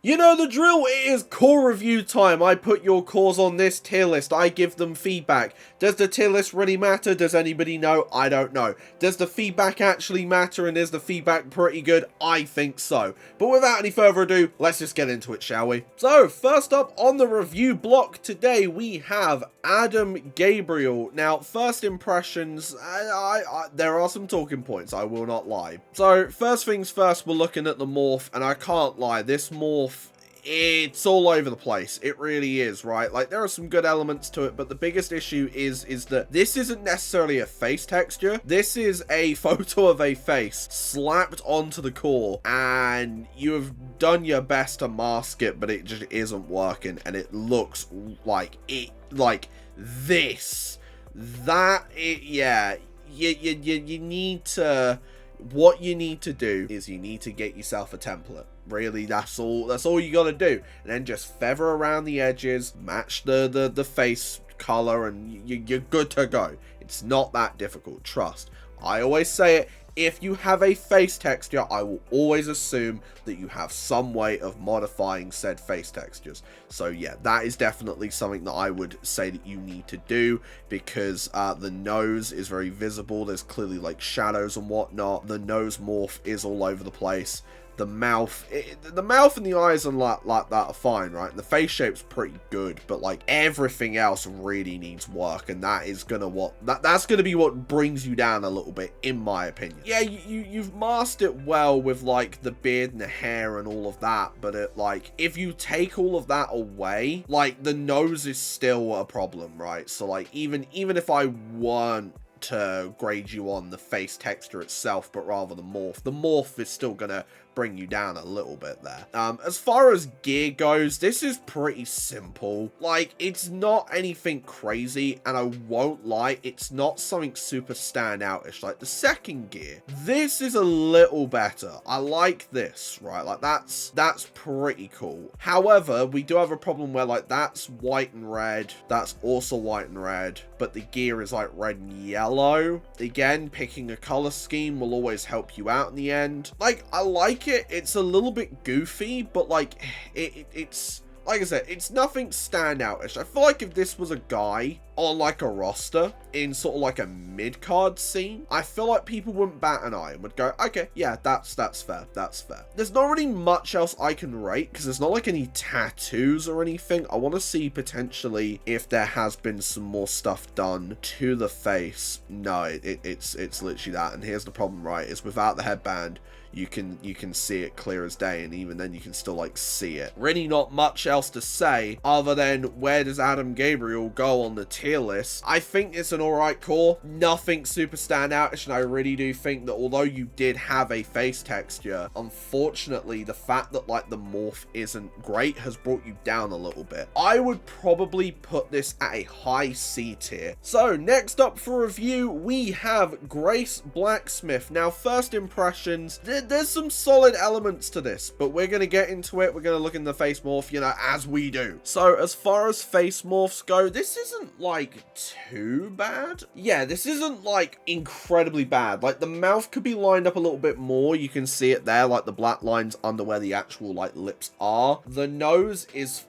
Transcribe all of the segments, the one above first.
You know the drill, it is core review time. I put your cores on this tier list, I give them feedback. Does the tier list really matter? Does anybody know? I don't know. Does the feedback actually matter, and is the feedback pretty good? I think so. But without any further ado, let's just get into it, shall we? So, first up on the review block today, we have Adam Gabriel. Now, first impressions, there are some talking points, I will not lie. So, first things first, we're looking at the morph, and I can't lie, this morph, it's all over the place. It really is, right? Like, there are some good elements to it, but the biggest issue is that this isn't necessarily a face texture. This is a photo of a face slapped onto the core, and you have done your best to mask it, but it just isn't working, and it looks like this. Yeah, you need to... What you need to do is you need to get yourself a template. Really, that's all you gotta do. And then just feather around the edges, match the face color, and you're good to go. It's not that difficult, trust. I always say it, if you have a face texture, I will always assume that you have some way of modifying said face textures. So yeah, that is definitely something that I would say that you need to do, because the nose is very visible. There's clearly like shadows and whatnot. The nose morph is all over the place. The mouth and the eyes and like that are fine, right? The face shape's pretty good, but like everything else really needs work, and that is that's gonna be what brings you down a little bit, in my opinion. Yeah, you've masked it well with like the beard and the hair and all of that, but if you take all of that away, like the nose is still a problem, right? So like even if I weren't to grade you on the face texture itself, but rather the morph is still gonna bring you down a little bit there. As far as gear goes, this is pretty simple. Like, it's not anything crazy, and I won't lie, it's not something super standout-ish. Like the second gear, this is a little better. I like this, right? Like that's pretty cool. However, we do have a problem where like that's white and red, that's also white and red, but the gear is like red and yellow. Again, picking a color scheme will always help you out in the end. Like, I like it. It's a little bit goofy, but like it's like I said, it's nothing standout-ish. I feel like if this was a guy on like a roster in sort of like a mid-card scene, I feel like people wouldn't bat an eye and would go, okay, yeah, that's fair, that's fair. There's not really much else I can rate, because there's not like any tattoos or anything. I want to see potentially if there has been some more stuff done to the face. No, it's literally that. And here's the problem, right, is without the headband, you can see it clear as day, and even then you can still like see it. Really not much else to say other than where does Adam Gabriel go on the tier list. I think it's an alright core, nothing super standoutish, and I really do think that although you did have a face texture, unfortunately the fact that like the morph isn't great has brought you down a little bit. I would probably put this at a high C tier. So next up for review, we have Grace Blacksmith. Now, first impressions, there's some solid elements to this, but we're going to get into it. We're going to look in the face morph, you know, as we do. So as far as face morphs go, this isn't like too bad. Yeah, this isn't like incredibly bad. Like the mouth could be lined up a little bit more. You can see it there, like the black lines under where the actual like lips are. The nose is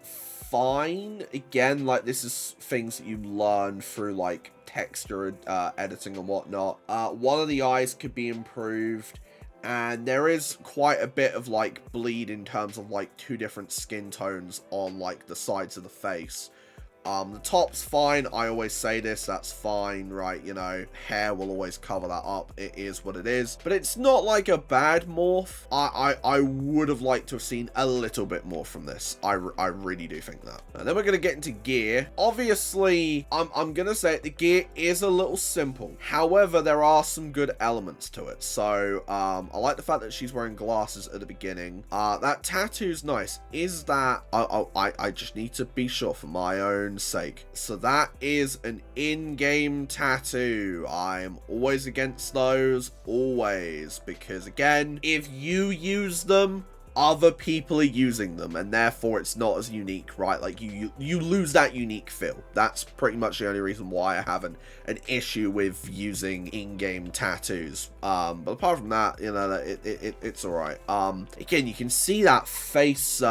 fine. Again, like this is things that you learn through like texture editing and whatnot. One of the eyes could be improved. And there is quite a bit of like bleed in terms of like two different skin tones on like the sides of the face. The top's fine. I always say this, that's fine, right? You know, hair will always cover that up. It is what it is. But it's not like a bad morph. I would have liked to have seen a little bit more from this. I really do think that. And then we're going to get into gear. Obviously, I'm going to say it, the gear is a little simple. However, there are some good elements to it. So, I like the fact that she's wearing glasses at the beginning. That tattoo's nice. Is that... I just need to be sure for my own sake. So that is an in-game tattoo. I'm always against those, always, because again, if you use them, other people are using them, and therefore it's not as unique, right? Like you lose that unique feel. That's pretty much the only reason why I have an issue with using in-game tattoos. But apart from that, you know, it's all right. Again, you can see that face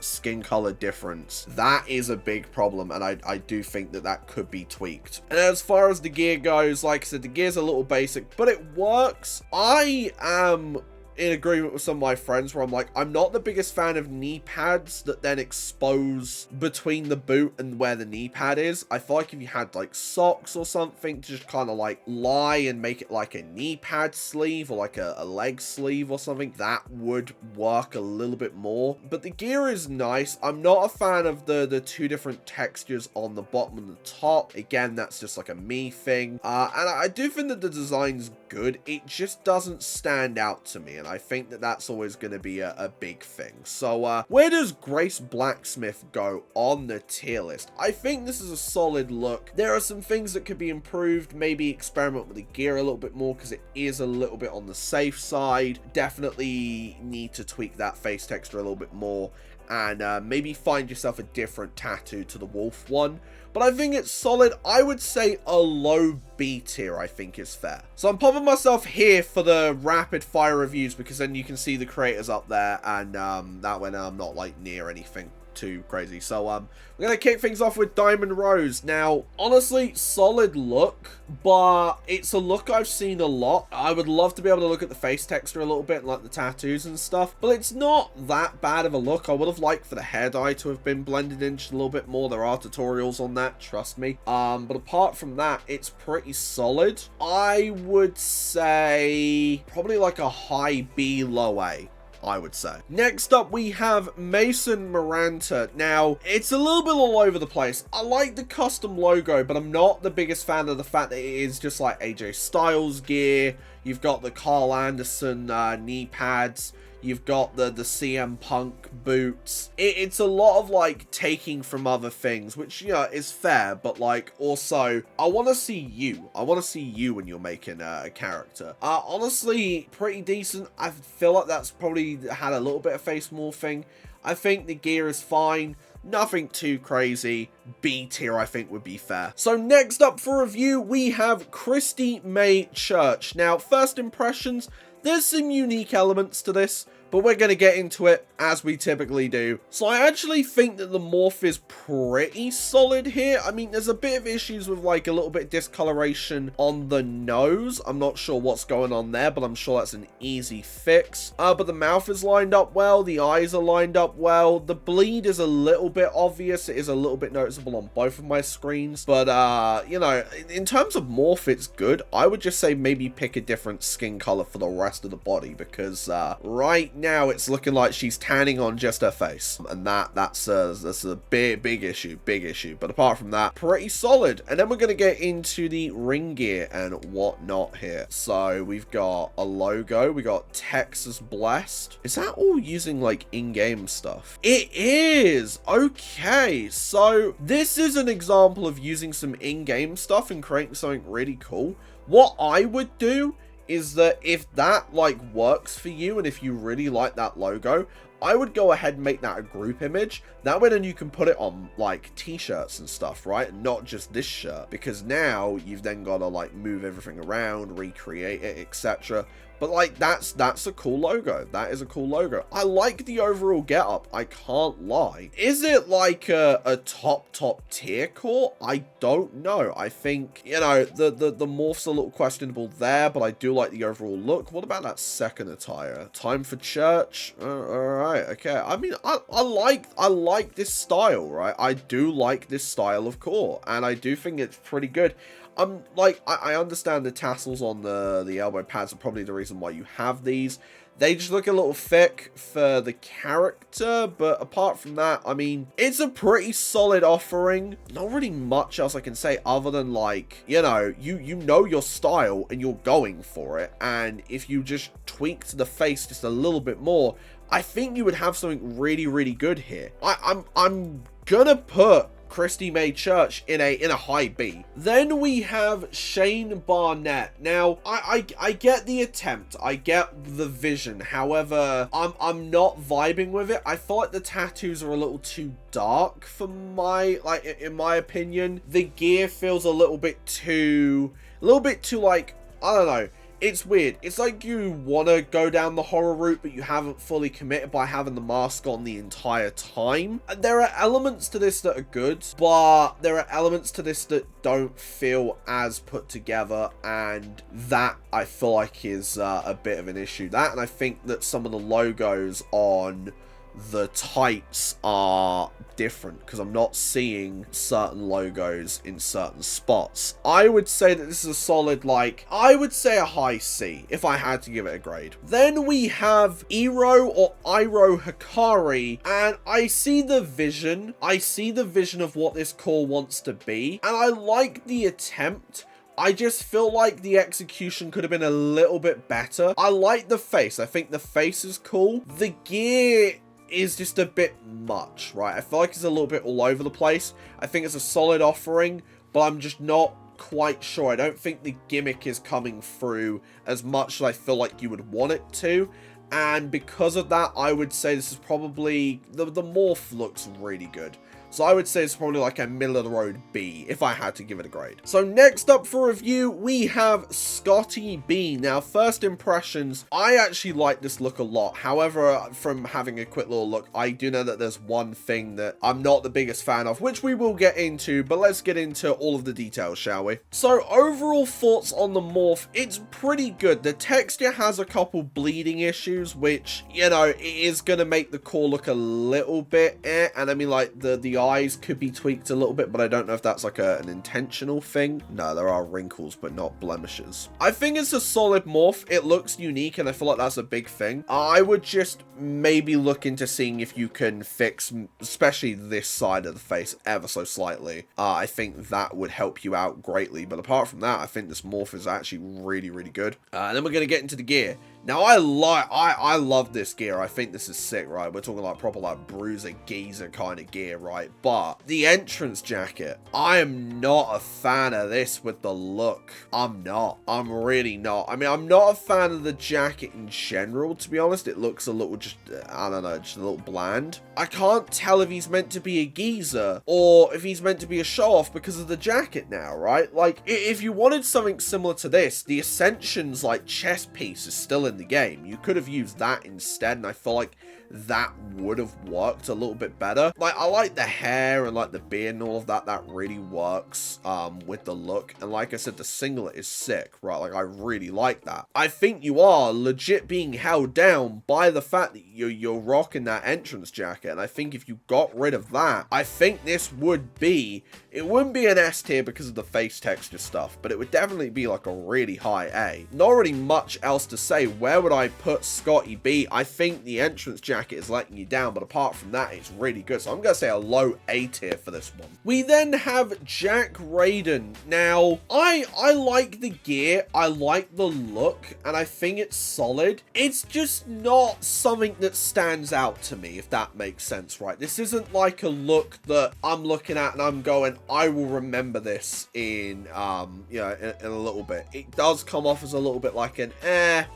skin color difference. That is a big problem, and I do think that could be tweaked. And as far as the gear goes, like I said, the gear's a little basic, but it works. I am in agreement with some of my friends where I'm like, I'm not the biggest fan of knee pads that then expose between the boot and where the knee pad is. I feel like if you had like socks or something to just kind of like lie and make it like a knee pad sleeve or like a leg sleeve or something, that would work a little bit more. But the gear is nice. I'm not a fan of the two different textures on the bottom and the top. Again, that's just like a me thing. And I do think that the design's good. It just doesn't stand out to me, and I think that that's always going to be a big thing. So where does Grace Blacksmith go on the tier list? I think this is a solid look. There are some things that could be improved. Maybe experiment with the gear a little bit more, because it is a little bit on the safe side. Definitely need to tweak that face texture a little bit more, and maybe find yourself a different tattoo to the wolf one. But I think it's solid. I would say a low B tier, I think, is fair. So I'm popping myself here for the rapid fire reviews, because then you can see the creators up there, and that way I'm not like near anything too crazy. So we're gonna kick things off with Diamond Rose. Now, honestly, solid look, but it's a look I've seen a lot. I would love to be able to look at the face texture a little bit and like the tattoos and stuff, but it's not that bad of a look. I would have liked for the hair dye to have been blended in just a little bit more. There are tutorials on that, trust me. But apart from that, it's pretty solid. I would say probably like a high B, low A, I would say. Next up, we have Mason Miranda. Now, it's a little bit all over the place. I like the custom logo, but I'm not the biggest fan of the fact that it is just like AJ Styles gear. You've got the Carl Anderson knee pads. You've got the CM Punk boots. It's a lot of like taking from other things, which, you know, is fair, but like also I want to see you. I want to see you when you're making a character. Honestly, pretty decent. I feel like that's probably had a little bit of face morphing. I think the gear is fine. Nothing too crazy. B tier, I think, would be fair. So next up for review, we have Christy May Church. Now, first impressions, there's some unique elements to this, but we're going to get into it as we typically do. So I actually think that the morph is pretty solid here. I mean, there's a bit of issues with like a little bit of discoloration on the nose. I'm not sure what's going on there, but I'm sure that's an easy fix. But the mouth is lined up well. The eyes are lined up well. The bleed is a little bit obvious. It is a little bit noticeable on both of my screens. But, you know, in terms of morph, it's good. I would just say maybe pick a different skin color for the rest of the body, because right now it's looking like she's tanning on just her face, and that's a big issue. But apart from that, pretty solid. And then we're going to get into the ring gear and whatnot here. So we've got a logo, we got Texas Blessed. Is that all using like in-game stuff? It is. Okay, so this is an example of using some in-game stuff and creating something really cool. What I would do is that if that like works for you, and if you really like that logo, I would go ahead and make that a group image. That way then you can put it on like t-shirts and stuff, right? And not just this shirt, because now you've then got to like move everything around, recreate it, etc. But like that's a cool logo. That is a cool logo. I like the overall getup, I can't lie. Is it like a top tier core? I don't know. I think, you know, the morph's a little questionable there, but I do like the overall look. What about that second attire? Time for church. All right, okay. I mean, I like this style, right? I do like this style of core, and I do think it's pretty good. Like, I understand the tassels on the elbow pads are probably the reason why you have these. They just look a little thick for the character, but apart from that, I mean, it's a pretty solid offering. Not really much else I can say other than, like, you know, you know your style and you're going for it. And if you just tweaked the face just a little bit more, I think you would have something really, really good here. I'm gonna put Christy May Church in a high B. Then we have Shane Barnett. Now, I get the attempt, I get the vision. However, I'm not vibing with it. I feel like the tattoos are a little too dark for my, like, in my opinion. The gear feels a little bit too like, I don't know. It's weird. It's like you want to go down the horror route, but you haven't fully committed by having the mask on the entire time. There are elements to this that are good, but there are elements to this that don't feel as put together, and that I feel like is a bit of an issue. That, and I think that some of the logos on the tights are different because I'm not seeing certain logos in certain spots. I would say that this is a solid, like, I would say a high C if I had to give it a grade. Then we have Iro or Iro Hikari, and I see the vision. I see the vision of what this core wants to be, and I like the attempt. I just feel like the execution could have been a little bit better. I like the face. I think the face is cool. The gear is just a bit much, right? I feel like it's a little bit all over the place. I think it's a solid offering, but I'm just not quite sure. I don't think the gimmick is coming through as much as I feel like you would want it to. And because of that, I would say this is probably, the morph looks really good. So I would say it's probably like a middle of the road B if I had to give it a grade. So next up for review, we have Scotty B. Now, first impressions, I actually like this look a lot. However, from having a quick little look, I do know that there's one thing that I'm not the biggest fan of, which we will get into, but let's get into all of the details, shall we? So overall thoughts on the morph, it's pretty good. The texture has a couple bleeding issues, which, you know, it is going to make the core look a little bit and I mean, like, the eyes could be tweaked a little bit, but I don't know if that's like an intentional thing. No, there are wrinkles, but not blemishes. I think it's a solid morph. It looks unique, and I feel like that's a big thing. I would just maybe look into seeing if you can fix, especially this side of the face, ever so slightly. I think that would help you out greatly, but apart from that, I think this morph is actually really, really good. And then we're going to get into the gear. Now, I love this gear. I think this is sick, right? We're talking like proper like bruiser, geezer kind of gear, right? But the entrance jacket, I am not a fan of this with the look. I'm not. I'm really not. I mean, I'm not a fan of the jacket in general, to be honest. It looks a little just, I don't know, just a little bland. I can't tell if he's meant to be a geezer or if he's meant to be a show-off because of the jacket now, right? Like, if you wanted something similar to this, the Ascension's like chest piece is still in the game. You could have used that instead, and I feel like that would have worked a little bit better. Like, I like the hair and like the beard and all of that. That really works with the look. And like I said, the singlet is sick, right? Like, I really like that. I think you are legit being held down by the fact that you're rocking that entrance jacket. And I think if you got rid of that, I think this would be, it wouldn't be an S tier because of the face texture stuff, but it would definitely be like a really high A. Not really much else to say. Where would I put Scotty B? I think the entrance jacket is letting you down, but apart from that, it's really good. So I'm going to say a low A tier for this one. We then have Jack Raiden. Now, I like the gear. I like the look, and I think it's solid. It's just not something that stands out to me, if that makes sense, right? This isn't like a look that I'm looking at and I'm going, I will remember this in, you know, in a little bit. It does come off as a little bit like an,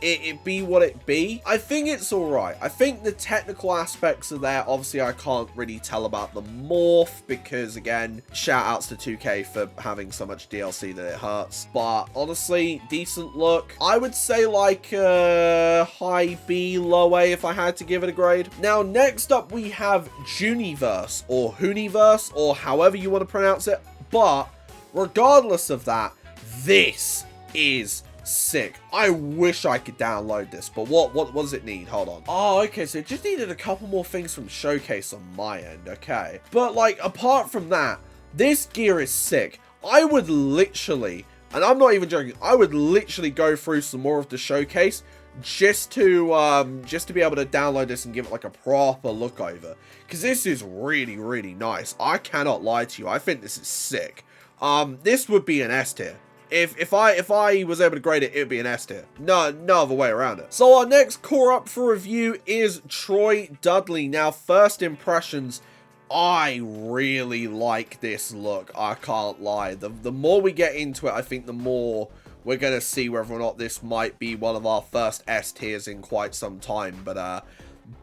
it be what it be. I think it's all right. I think the technical aspects are there. Obviously, I can't really tell about the morph because, again, shout outs to 2K for having so much DLC that it hurts. But honestly, decent look. I would say like high B, low A if I had to give it a grade. Now, next up, we have Juniverse or Hooniverse or however you want to pronounce it. But regardless of that, this is sick. I wish I could download this, but what does it need? Hold on. Oh, okay, so it just needed a couple more things from Showcase on my end, okay. But like, apart from that, this gear is sick. I would literally, and I'm not even joking, I would literally go through some more of the Showcase just to be able to download this and give it like a proper look over, because this is really, really nice. I cannot lie to you. I think this is sick. This would be an S tier. If I was able to grade it, it would be an S tier. No other way around it. So our next core up for review is Troy Dudley. Now, first impressions, I really like this look. I can't lie. The more we get into it, I think the more we're going to see whether or not this might be one of our first S tiers in quite some time. But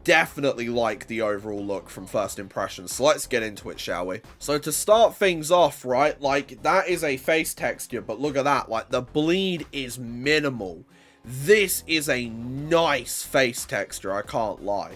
definitely like the overall look from first impressions. So let's get into it, shall we? So to start things off, right, like that is a face texture, but look at that. Like the bleed is minimal. This is a nice face texture, I can't lie.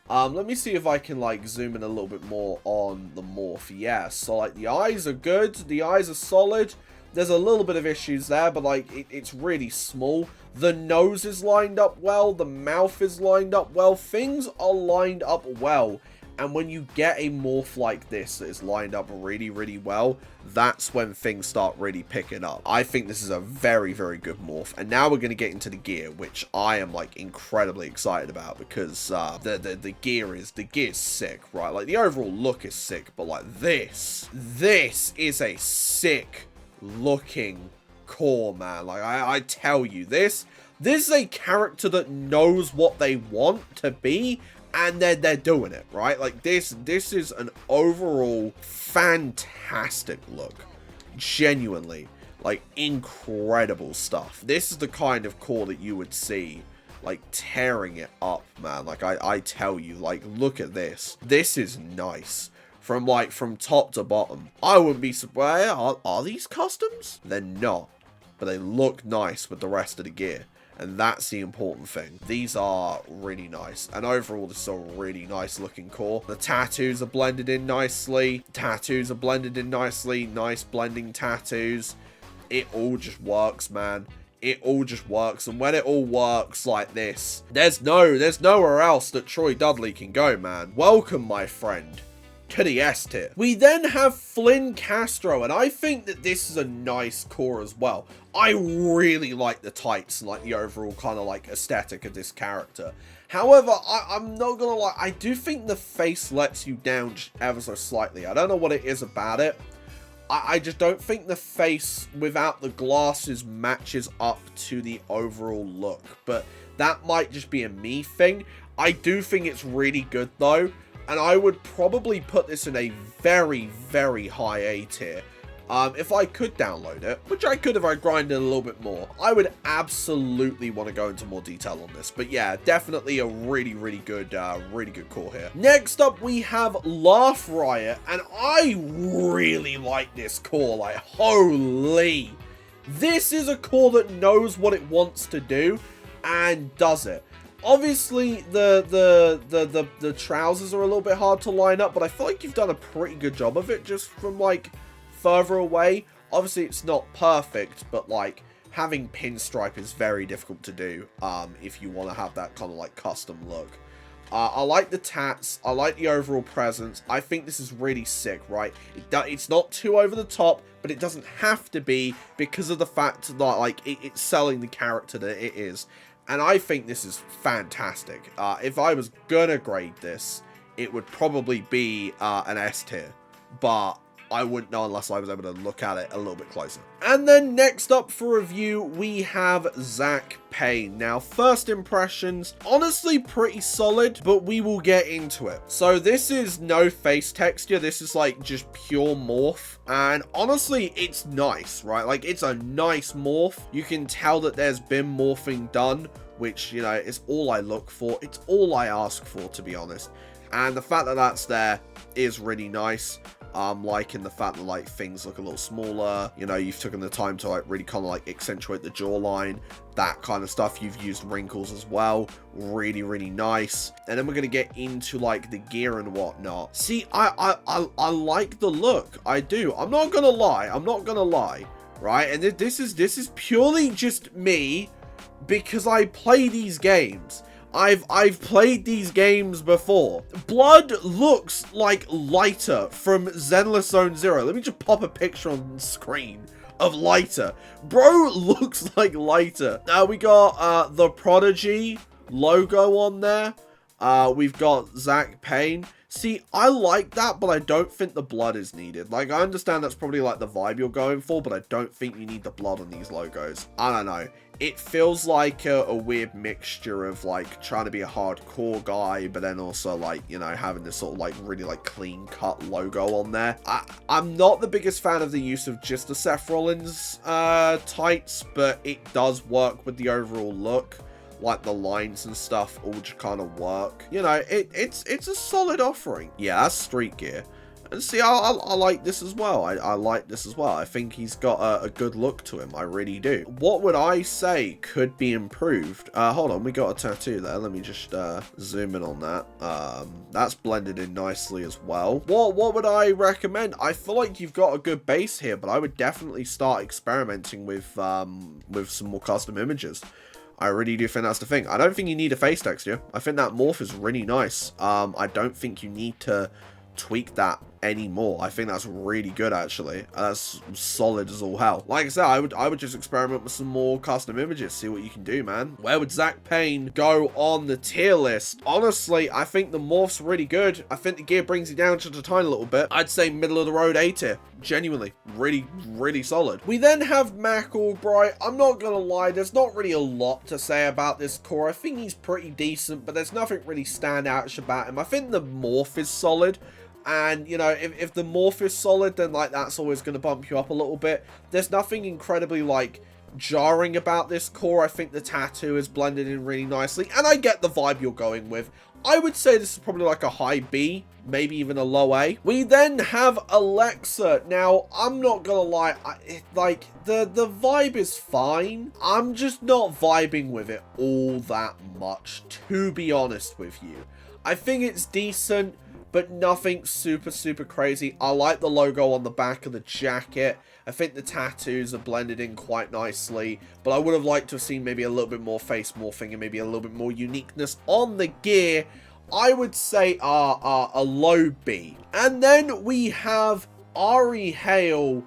Let me see if I can like zoom in a little bit more on the morph. Yeah, so like the eyes are good, the eyes are solid. There's a little bit of issues there, but like it's really small. The nose is lined up well, the mouth is lined up well, things are lined up well. And when you get a morph like this that is lined up really, really well, that's when things start really picking up. I think this is a very, very good morph. And now we're going to get into the gear, which I am like incredibly excited about because the gear is sick, right? Like the overall look is sick, but like this is a sick looking core, man. Like I tell you, this is a character that knows what they want to be. And they're doing it, right? Like this is an overall fantastic look. Genuinely, like incredible stuff. This is the kind of core that you would see like tearing it up, man. Like I tell you, like look at this. This is nice. From top to bottom. I wouldn't be surprised. Are these customs? They're not. But they look nice with the rest of the gear. And that's the important thing. These are really nice. And overall, this is a really nice looking core. The tattoos are blended in nicely. Nice blending tattoos. It all just works, man. It all just works. And when it all works like this, there's nowhere else that Troy Dudley can go, man. Welcome, my friend, to the S tier. We then have Flynn Castro, and I think that this is a nice core as well. I really like the tights and like the overall kind of like aesthetic of this character. However, I'm not gonna lie, I do think the face lets you down ever so slightly. I don't know what it is about it. I just don't think the face without the glasses matches up to the overall look, but that might just be a me thing. I do think it's really good though. And I would probably put this in a very, very high A tier. If I could download it, which I could if I grinded a little bit more, I would absolutely want to go into more detail on this. But yeah, definitely a really, really good core here. Next up, we have Laugh Riot, and I really like this core. Like, holy. This is a core that knows what it wants to do and does it. Obviously, the trousers are a little bit hard to line up, but I feel like you've done a pretty good job of it just from, like, further away. Obviously, it's not perfect, but, like, having pinstripe is very difficult to do if you want to have that kind of, like, custom look. I like the tats. I like the overall presence. I think this is really sick, right? It's not too over the top, but it doesn't have to be because of the fact that, like, it's selling the character that it is. And I think this is fantastic. If I was gonna grade this, it would probably be an S tier. But I wouldn't know unless I was able to look at it a little bit closer. And then next up for review, we have Zach Payne. Now, first impressions, honestly pretty solid, but we will get into it. So this is no face texture. This is like just pure morph. And honestly, it's nice, right? Like it's a nice morph. You can tell that there's been morphing done, which, you know, is all I look for. It's all I ask for, to be honest. And the fact that that's there is really nice. Liking the fact that like things look a little smaller, you know, you've taken the time to like really kind of like accentuate the jawline, that kind of stuff. You've used wrinkles as well, really, really nice. And then we're gonna get into like the gear and whatnot. See, I like the look, I do. I'm not gonna lie, right? And this is purely just me because I play these games. I've played these games before. Blood looks like Lighter from Zenless Zone Zero. Let me just pop a picture on the screen of Lighter. Bro looks like Lighter. Now we got the Prodigy logo on there. We've got Zach Payne. See, I like that, but I don't think the blood is needed. Like, I understand that's probably like the vibe you're going for, but I don't think you need the blood on these logos. I don't know. It feels like a weird mixture of like trying to be a hardcore guy, but then also like, you know, having this sort of like really like clean cut logo on there. I'm not the biggest fan of the use of just the Seth Rollins tights, but it does work with the overall look. Like the lines and stuff all just kind of work. You know, it's a solid offering. Yeah, that's street gear. And see, I like this as well. I like this as well. I think he's got a good look to him. I really do. What would I say could be improved? Hold on, we got a tattoo there. Let me just zoom in on that. That's blended in nicely as well. What would I recommend? I feel like you've got a good base here, but I would definitely start experimenting with some more custom images. I really do think that's the thing. I don't think you need a face texture. I think that morph is really nice. I don't think you need to tweak that anymore. I think that's really good, actually. That's solid as all hell. Like I said, I would just experiment with some more custom images, see what you can do, man. Where would Zach Payne go on the tier list? Honestly, I think the morph's really good. I think the gear brings you down just a tiny little bit. I'd say middle of the road A tier. Genuinely, really solid. We then have Mac Albright. I'm not gonna lie, there's not really a lot to say about this core. I think he's pretty decent, but there's nothing really standout about him. I think the morph is solid. And, you know, if the morph is solid, then, like, that's always going to bump you up a little bit. There's nothing incredibly, like, jarring about this core. I think the tattoo is blended in really nicely. And I get the vibe you're going with. I would say this is probably like a high B, maybe even a low A. We then have Alexa. Now, I'm not going to lie, the vibe is fine. I'm just not vibing with it all that much, to be honest with you. I think it's decent, but nothing super crazy. I like the logo on the back of the jacket. I think the tattoos are blended in quite nicely, but I would have liked to have seen maybe a little bit more face morphing and maybe a little bit more uniqueness on the gear. I would say a low B. And then we have Ari Hale,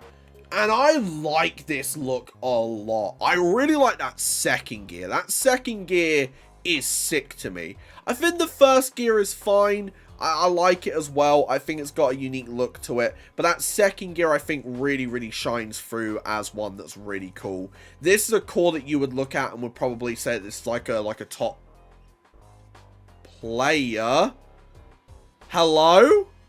and I like this look a lot. I really like that second gear. That second gear is sick to me. I think the first gear is fine. I like it as well. I think it's got a unique look to it. But that second gear, I think, really shines through as one that's really cool. This is a core that you would look at and would probably say this is like a top player. Hello?